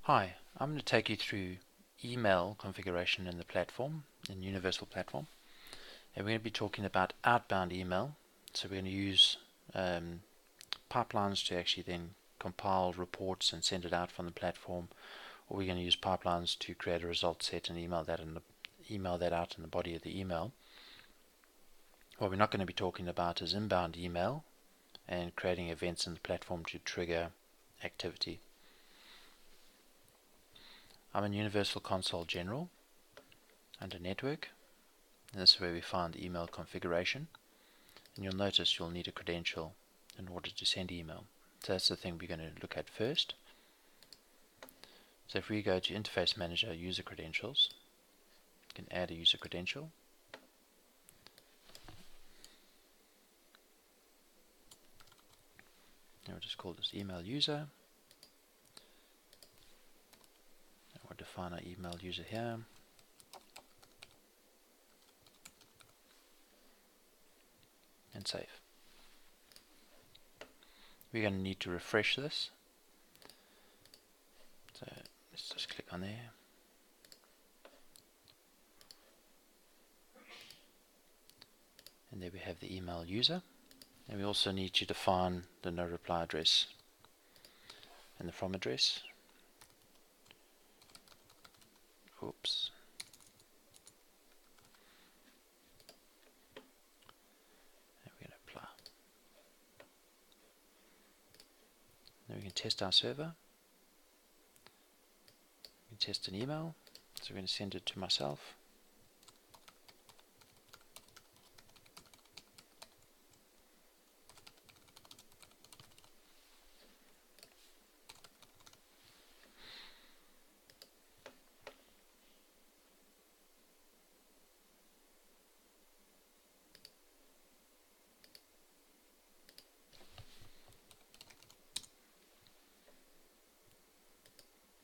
Hi, I'm going to take you through email configuration in the platform, in Universal Platform. And we're going to be talking about outbound email. So we're going to use pipelines to actually then compile reports and send it out from the platform. Or we're going to use pipelines to create a result set and email that out in the body of the email. What we're not going to be talking about is inbound email and creating events in the platform to trigger activity. I'm in Universal Console General under Network, and this is where we find email configuration. And you'll notice you'll need a credential in order to send email. So that's the thing we're going to look at first. So if we go to Interface Manager, User Credentials, you can add a user credential. And we'll just call this email user. And we'll define our email user here. And save. We're going to need to refresh this. So let's just click on there. And there we have the email user. And we also need to define the no reply address and the from address. Oops. And we're going to apply. Then we can test our server. We can test an email. So we're going to send it to myself.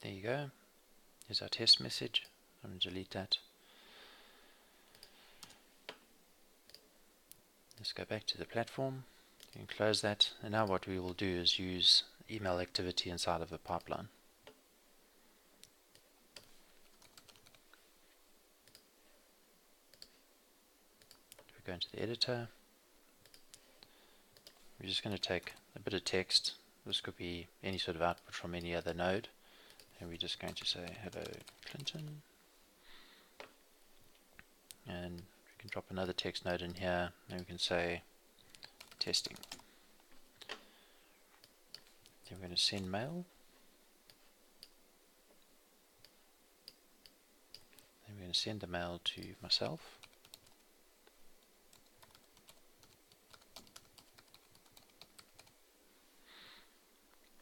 There you go. Here's our test message. I'm going to delete that. Let's go back to the platform. You can close that. And now what we will do is use email activity inside of a pipeline. If we go into the editor, we're just going to take a bit of text. This could be any sort of output from any other node. And we're just going to say, hello Clinton. And we can drop another text node in here. And we can say, testing. Then we're going to send mail. Then we're going to send the mail to myself.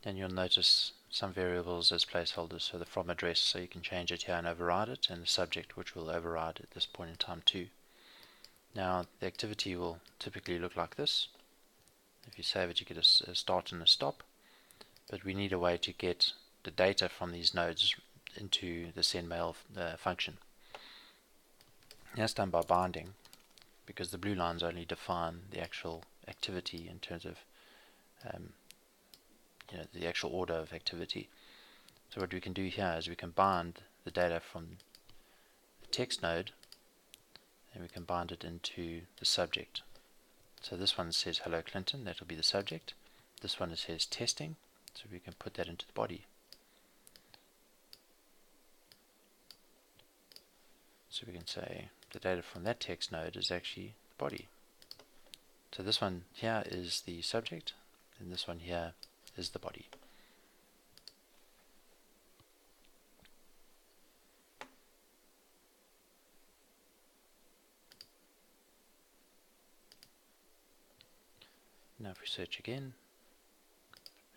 And you'll notice some variables as placeholders, so the from address, so you can change it here and override it, and the subject, which will override at this point in time too. Now the activity will typically look like this. If you save it, you get a start and a stop, but we need a way to get the data from these nodes into the send mail function. That's done by binding, because the blue lines only define the actual activity in terms of the actual order of activity. So what we can do here is we can bind the data from the text node, and we can bind it into the subject. So this one says hello Clinton, that will be the subject. This one says testing, so we can put that into the body. So we can say the data from that text node is actually the body. So this one here is the subject, and this one here is the body. Now if we search again,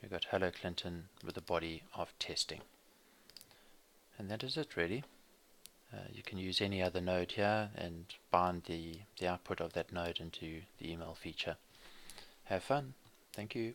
we've got hello Clinton with the body of testing. And that is it really. You can use any other node here and bind the output of that node into the email feature. Have fun. Thank you.